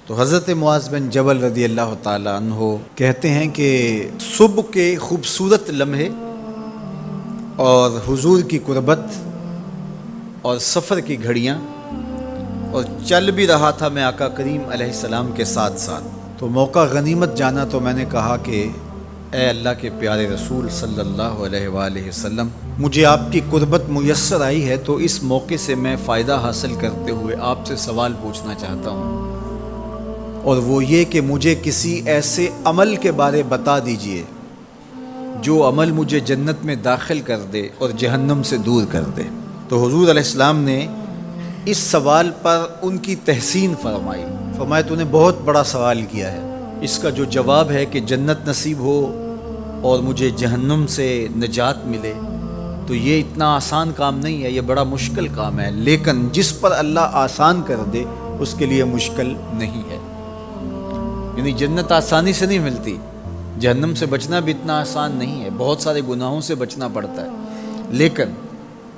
تو حضرت معاذ بن جبل رضی اللہ تعالیٰ عنہ کہتے ہیں کہ صبح کے خوبصورت لمحے اور حضور کی قربت اور سفر کی گھڑیاں اور چل بھی رہا تھا میں آقا کریم علیہ السلام کے ساتھ ساتھ، تو موقع غنیمت جانا تو میں نے کہا کہ اے اللہ کے پیارے رسول صلی اللہ علیہ وآلہ وسلم، مجھے آپ کی قربت میسر آئی ہے تو اس موقع سے میں فائدہ حاصل کرتے ہوئے آپ سے سوال پوچھنا چاہتا ہوں، اور وہ یہ کہ مجھے کسی ایسے عمل کے بارے بتا دیجئے جو عمل مجھے جنت میں داخل کر دے اور جہنم سے دور کر دے۔ تو حضور علیہ السلام نے اس سوال پر ان کی تحسین فرمایا تو نے بہت بڑا سوال کیا ہے، اس کا جو جواب ہے کہ جنت نصیب ہو اور مجھے جہنم سے نجات ملے تو یہ اتنا آسان کام نہیں ہے، یہ بڑا مشکل کام ہے، لیکن جس پر اللہ آسان کر دے اس کے لیے مشکل نہیں ہے۔ یعنی جنت آسانی سے نہیں ملتی، جہنم سے بچنا بھی اتنا آسان نہیں ہے، بہت سارے گناہوں سے بچنا پڑتا ہے، لیکن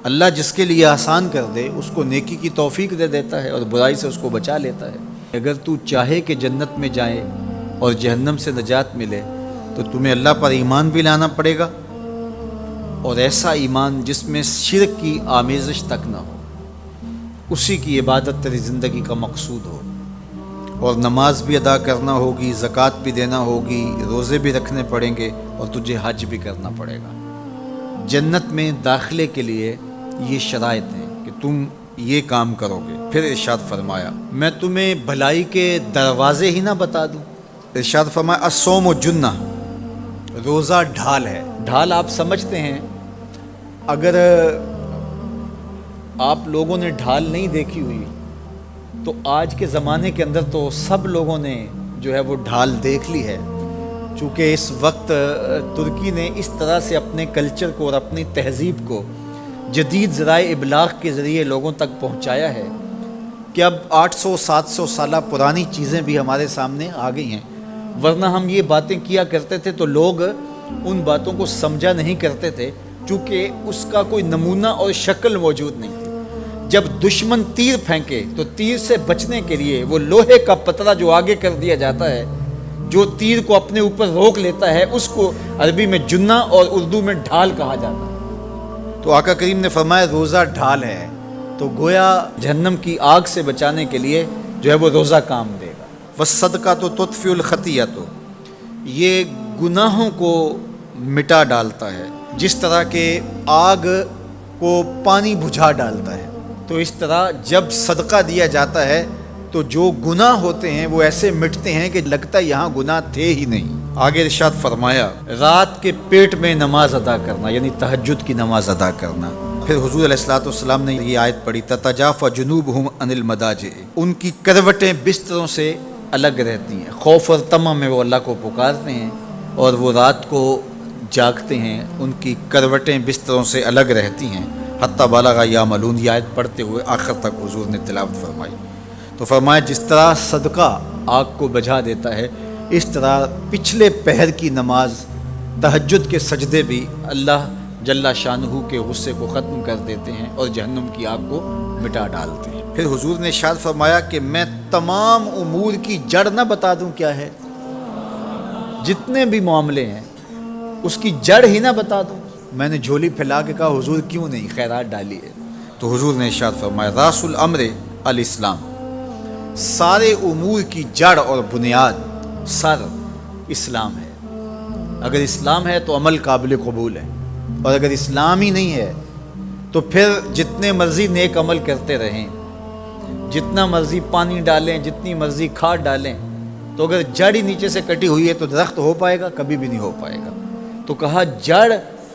اللہ جس کے لیے آسان کر دے اس کو نیکی کی توفیق دے دیتا ہے اور برائی سے اس کو بچا لیتا ہے۔ اگر تو چاہے کہ جنت میں جائے اور جہنم سے نجات ملے تو تمہیں اللہ پر ایمان بھی لانا پڑے گا، اور ایسا ایمان جس میں شرک کی آمیزش تک نہ ہو، اسی کی عبادت تیری زندگی کا مقصود ہو، اور نماز بھی ادا کرنا ہوگی، زکوٰۃ بھی دینا ہوگی، روزے بھی رکھنے پڑیں گے، اور تجھے حج بھی کرنا پڑے گا۔ جنت میں داخلے کے لیے یہ شرائط ہیں کہ تم یہ کام کرو گے۔ پھر ارشاد فرمایا میں تمہیں بھلائی کے دروازے ہی نہ بتا دوں۔ ارشاد فرمایا الصوم جنہ، روزہ ڈھال ہے۔ ڈھال آپ سمجھتے ہیں، اگر آپ لوگوں نے ڈھال نہیں دیکھی ہوئی تو آج کے زمانے کے اندر تو سب لوگوں نے جو ہے وہ ڈھال دیکھ لی ہے، چونکہ اس وقت ترکی نے اس طرح سے اپنے کلچر کو اور اپنی تہذیب کو جدید ذرائع ابلاغ کے ذریعے لوگوں تک پہنچایا ہے کہ اب 800-700 سالہ پرانی چیزیں بھی ہمارے سامنے آ گئی ہیں، ورنہ ہم یہ باتیں کیا کرتے تھے تو لوگ ان باتوں کو سمجھا نہیں کرتے تھے، چونکہ اس کا کوئی نمونہ اور شکل موجود نہیں تھی۔ جب دشمن تیر پھینکے تو تیر سے بچنے کے لیے وہ لوہے کا پترا جو آگے کر دیا جاتا ہے، جو تیر کو اپنے اوپر روک لیتا ہے، اس کو عربی میں جنہ اور اردو میں ڈھال کہا جاتا ہے۔ تو آقا کریم نے فرمایا روزہ ڈھال ہے، تو گویا جہنم کی آگ سے بچانے کے لیے جو ہے وہ روزہ کام دے گا۔ وَالصَّدْقَةُ تُطْفِئُ الْخَطِیَّةَ، یہ گناہوں کو مٹا ڈالتا ہے، جس طرح کہ آگ کو پانی بجھا ڈالتا ہے، تو اس طرح جب صدقہ دیا جاتا ہے تو جو گناہ ہوتے ہیں وہ ایسے مٹتے ہیں کہ لگتا ہے یہاں گناہ تھے ہی نہیں۔ آگے ارشاد فرمایا رات کے پیٹ میں نماز ادا کرنا، یعنی تہجد کی نماز ادا کرنا۔ پھر حضور علیہ السلام نے یہ آیت پڑھی تتجافی جنوبہم عن المضاجع، ان کی کروٹیں بستروں سے الگ رہتی ہیں، خوف اور طمع میں وہ اللہ کو پکارتے ہیں اور وہ رات کو جاگتے ہیں، ان کی کروٹیں بستروں سے الگ رہتی ہیں، حتی بلغ یعملون، یہ آیت پڑھتے ہوئے آخر تک حضور نے تلاوت فرمائی۔ تو فرمایا جس طرح صدقہ آگ کو بجھا دیتا ہے، اس طرح پچھلے پہر کی نماز، تہجد کے سجدے بھی اللہ جل شانہ کے غصے کو ختم کر دیتے ہیں اور جہنم کی آگ کو مٹا ڈالتے ہیں۔ پھر حضور نے ارشاد فرمایا کہ میں تمام امور کی جڑ نہ بتا دوں کیا ہے، جتنے بھی معاملے ہیں اس کی جڑ ہی نہ بتا دوں۔ میں نے جھولی پھیلا کے کہا حضور کیوں نہیں، خیرات ڈالی ہے۔ تو حضور نے ارشاد فرمایا راس الامر الاسلام، سارے امور کی جڑ اور بنیاد، سر اسلام ہے۔ اگر اسلام ہے تو عمل قابل قبول ہے، اور اگر اسلام ہی نہیں ہے تو پھر جتنے مرضی نیک عمل کرتے رہیں، جتنا مرضی پانی ڈالیں، جتنی مرضی کھاد ڈالیں، تو اگر جڑ ہی نیچے سے کٹی ہوئی ہے تو درخت ہو پائے گا؟ کبھی بھی نہیں ہو پائے گا۔ تو کہا جڑ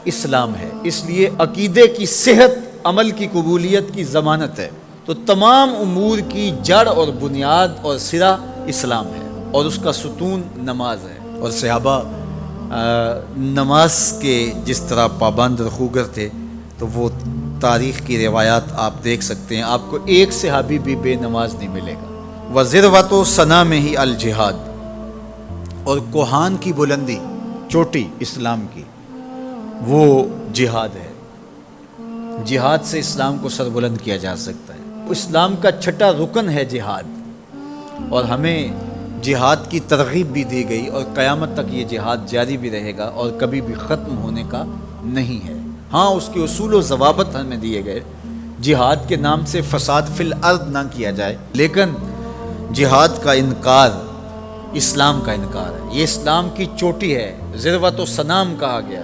اسلام ہے، اس لیے عقیدے کی صحت عمل کی قبولیت کی ضمانت ہے۔ تو تمام امور کی جڑ اور بنیاد اور سرا اسلام ہے، اور اس کا ستون نماز ہے۔ اور صحابہ نماز کے جس طرح پابند رخوگر تھے، تو وہ تاریخ کی روایات آپ دیکھ سکتے ہیں، آپ کو ایک صحابی بھی بے نماز نہیں ملے گا۔ وَذِرْوَةُ صَنَامِهِ الْجِهَادِ، اور کوہان کی بلندی، چوٹی اسلام کی، وہ جہاد ہے۔ جہاد سے اسلام کو سربلند کیا جا سکتا ہے۔ اسلام کا چھٹا رکن ہے جہاد، اور ہمیں جہاد کی ترغیب بھی دی گئی، اور قیامت تک یہ جہاد جاری بھی رہے گا اور کبھی بھی ختم ہونے کا نہیں ہے۔ ہاں اس کے اصول و ضوابط ہمیں دیے گئے، جہاد کے نام سے فساد فی الارض نہ کیا جائے، لیکن جہاد کا انکار اسلام کا انکار ہے۔ یہ اسلام کی چوٹی ہے، ذروۃ و سنام کہا گیا،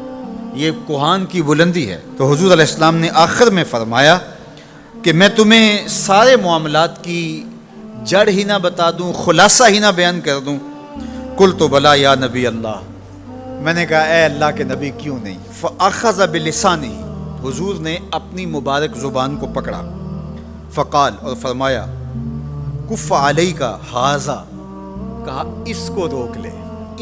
یہ کوہان کی بلندی ہے۔ تو حضور علیہ السلام نے آخر میں فرمایا کہ میں تمہیں سارے معاملات کی جڑ ہی نہ بتا دوں، خلاصہ ہی نہ بیان کر دوں؟ قلت بلا یا نبی اللہ، میں نے کہا اے اللہ کے نبی کیوں نہیں؟ فاخذ بلسانہ، حضور نے اپنی مبارک زبان کو پکڑا، فقال، اور فرمایا، کف علیک ھذا، کہا اس کو روک لے،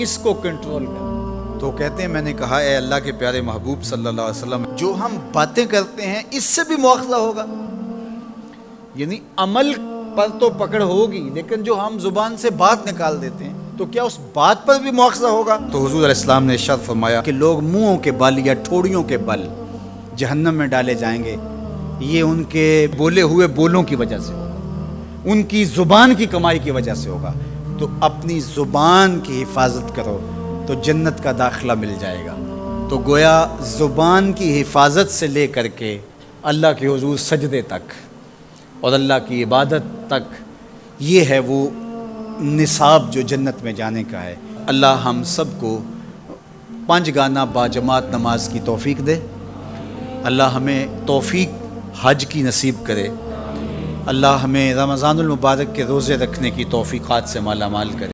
اس کو کنٹرول کر۔ تو کہتے ہیں میں نے کہا اے اللہ کے پیارے محبوب صلی اللہ علیہ وسلم، جو ہم باتیں کرتے ہیں اس سے بھی مواخذہ ہوگا؟ یعنی عمل پر تو پکڑ ہوگی، لیکن جو ہم زبان سے بات نکال دیتے ہیں تو کیا اس بات پر بھی مواخذہ ہوگا؟ تو حضور علیہ السلام نے ارشاد فرمایا کہ لوگ منہوں کے بل یا ٹھوڑیوں کے بل جہنم میں ڈالے جائیں گے، یہ ان کے بولے ہوئے بولوں کی وجہ سے ہوگا، ان کی زبان کی کمائی کی وجہ سے ہوگا۔ تو اپنی زبان کی حفاظت کرو تو جنت کا داخلہ مل جائے گا۔ تو گویا زبان کی حفاظت سے لے کر کے اللہ کے حضور سجدے تک اور اللہ کی عبادت تک، یہ ہے وہ نصاب جو جنت میں جانے کا ہے۔ اللہ ہم سب کو 5 گانا باجماعت نماز کی توفیق دے، اللہ ہمیں توفیق حج کی نصیب کرے، اللہ ہمیں رمضان المبارک کے روزے رکھنے کی توفیقات سے مالا مال کرے۔